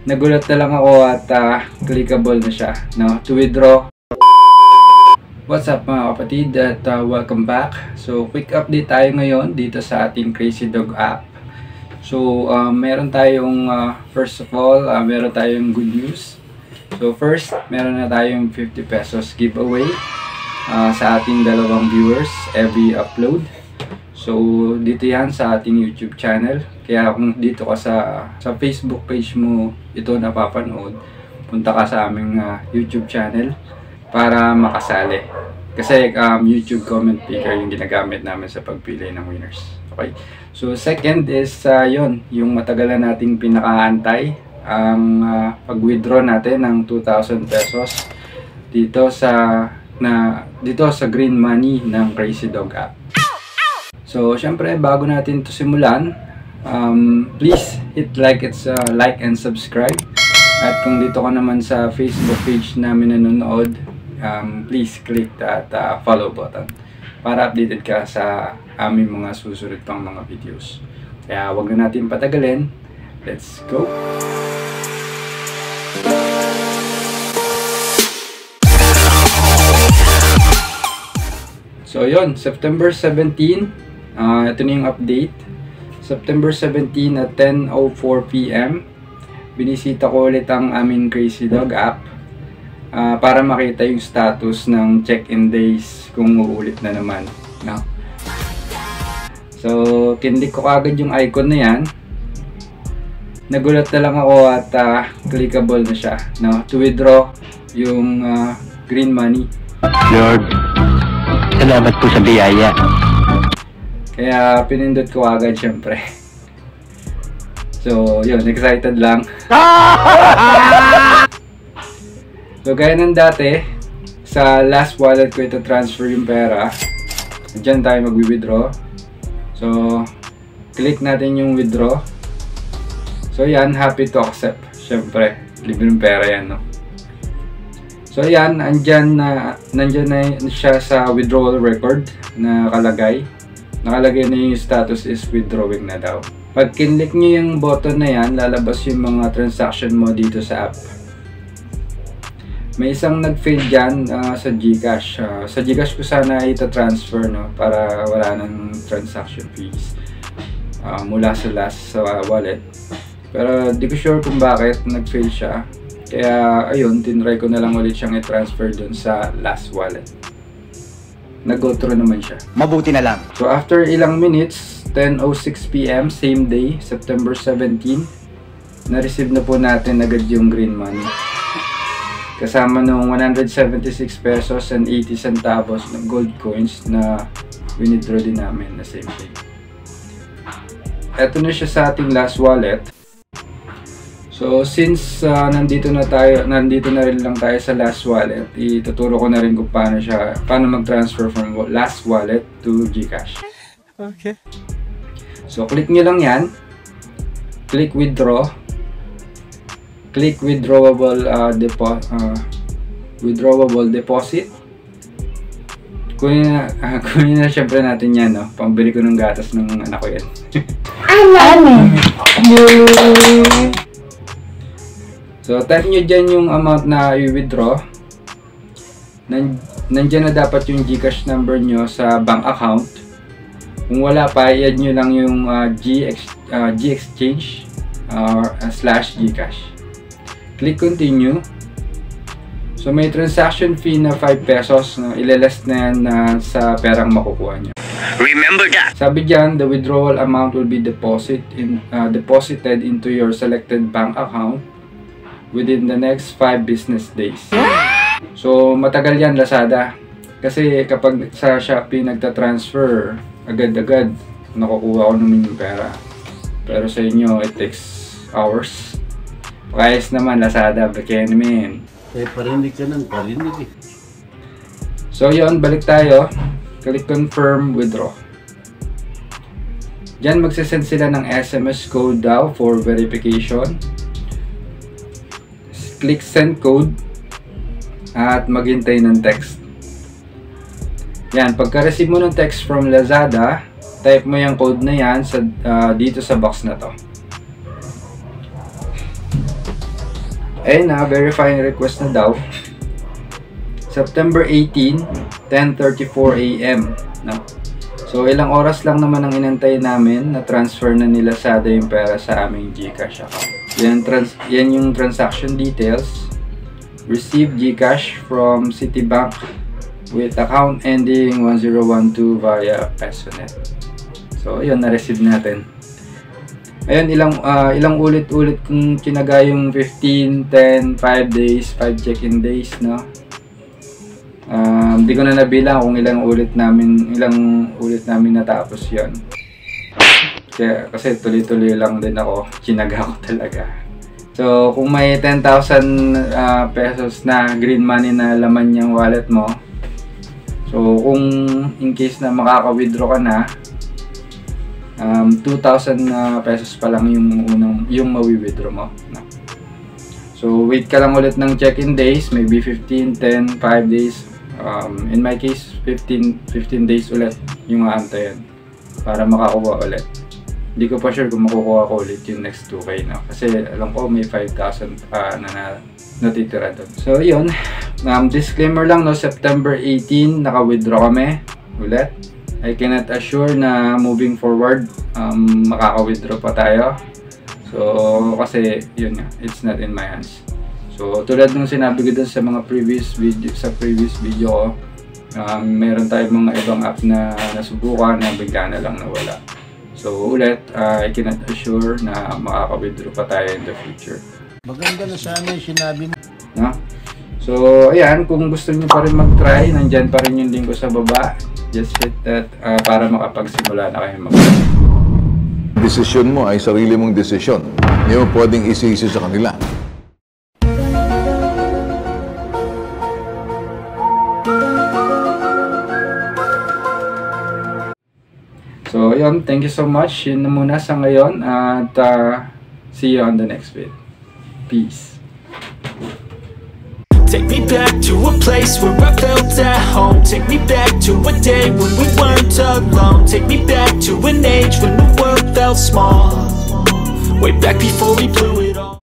Nagulat na lang ako at clickable na siya, no? To withdraw. What's up mga kapatid at welcome back. So quick update tayo ngayon dito sa ating Crazy Dog app. So meron tayong first of all, meron tayong good news. So first, meron na tayong 50 pesos giveaway sa ating dalawang viewers every upload. So dito yan sa ating YouTube channel. Kaya kung dito ka sa Facebook page mo ito napapanood, punta ka sa aming YouTube channel para makasali. Kasi YouTube comment picker yung ginagamit namin sa pagpili ng winners. Okay? So second is yon, yung matagalan nating pinakaantay, ang pag-withdraw natin ng 2,000 pesos dito sa Green Money ng Crazy Dog app. So syempre bago natin to simulan, please hit like and subscribe. At kung dito ka naman sa Facebook page namin nanonood, please click that follow button para updated ka sa aming mga susunod pang mga videos. Kaya wag na natin patagalin. Let's go! So yun, September 17, ito na yung update. September 17 at 10:04 PM, binisita ko ulit ang aming Crazy Dog app para makita yung status ng check-in days kung uulit na naman, no? So kinlik ko agad yung icon na yan. Nagulat na lang ako at clickable na siya, no? To withdraw yung green money. Lord, salamat po sa biyaya. Kaya pinindot ko agad syempre. So yun, excited lang. So gaya ng dati, sa last wallet ko ito transfer yung pera. Diyan tayo mag-withdraw. So click natin yung withdraw. So yan, happy to accept. Syempre, libreng pera yan, no? So yan, nandyan na siya sa withdrawal record na nakalagay na yung status is withdrawing na daw. Pag kinlik nyo yung button na yan, lalabas yung mga transaction mo dito sa app. May isang nag-fail dyan sa Gcash. Sa Gcash ko sana ita-transfer, no? Para wala ng transaction fees mula sa last wallet. Pero di ko sure kung bakit nag-fail siya. Kaya ayun, tinry ko na lang ulit siyang i-transfer dun sa last wallet. Nag-go through naman siya. Mabuti na lang. So after ilang minutes, 10:06 PM, same day, September 17, na-receive na po natin agad yung green money. Kasama ng 176 pesos and 80 centavos na gold coins na withdraw din namin na same day. Ito na siya sa ating last wallet. So since nandito na rin lang tayo sa last wallet, ituturo ko na rin kung paano mag-transfer from last wallet to Gcash. Okay. So click nyo lang yan. Click withdraw. Click withdrawable deposit. Kunin na syempre natin yan, no? Pambili ko ng gatas ng anak ko yan. So type nyo dyan yung amount na i-withdraw. Nandyan na dapat yung Gcash number nyo sa bank account. Kung wala pa, i-add nyo lang yung G-Exchange /Gcash. Click continue. So may transaction fee na 5 pesos, no? Ilaless na yan sa perang makukuha nyo. Remember that. Sabi dyan, the withdrawal amount will be deposited into your selected bank account within the next 5 business days. So matagal yan, Lazada. Kasi kapag sa Shopee nagta-transfer, agad-agad nakukuha ko naman yung pera. Pero sa inyo, it takes hours. Pakayos naman, Lazada, kaya naman. Eh, parinig ka ng parinig eh. So yun, balik tayo. Click confirm, withdraw. Diyan magsasend sila ng SMS code daw for verification. Click send code at maghintay ng text. Yan, pagka-receive mo ng text from Lazada, type mo yung code na yan dito sa box na to. Ayun na, verifying request na daw. September 18, 10:34 AM. No? So, ilang oras lang naman ang inantay namin na transfer na nila Sada yung pera sa aming GCash account. Yan yung transaction details. Receive GCash from Citibank with account ending 1012 via PesoNet. So, yun, na-receive natin. Ayun, ilang ulit-ulit kung kinaga yung 15, 10, 5 days, 5 check-in days, no? Hindi ko na nabilang kung ilang ulit namin natapos yon. Kasi tuloy-tuloy lang din ako, kinaga ko talaga. So, kung may 10,000 pesos na green money na laman yung wallet mo, so kung in case na makaka-withdraw ka na, 2,000 pesos pa lang yung mawi-withdraw mo. No? So, wait ka lang ulit ng check-in days, maybe 15, 10, 5 days. In my case, 15 days ulit yung aantayan para makakuha ulit. Hindi ko pa sure kung makukuha ko ulit yung next 2K na. Kasi alam ko may 5,000 na natitira doon. So, yun. Disclaimer lang, no, September 18, naka-withdraw kami ulit. I cannot assure na moving forward, makaka-withdraw pa tayo. So, kasi yun nga, it's not in my hands. So, tulad ng sinabi ko dun sa mga previous video ko, meron tayong mga ibang app na nasubukan na bigla na lang nawala. So, ulit, I cannot assure na makaka-withdraw pa tayo in the future. Maganda na sana yung sinabi mo. No? So, ayan, kung gusto niyo pa rin mag-try, nandyan pa rin yung link ko sa baba. Just hit that para makapagsimula na kayo mag-try. Desisyon mo ay sarili mong desisyon. Hindi mo pwedeng isi-isi sa kanila. So, yun. Thank you so much. Yun na muna sa ngayon. At see you on the next video. Peace. Take me back to a place where I felt at home. Take me back to a day when we weren't alone. Take me back to an age when the world felt small. Way back before we blew it.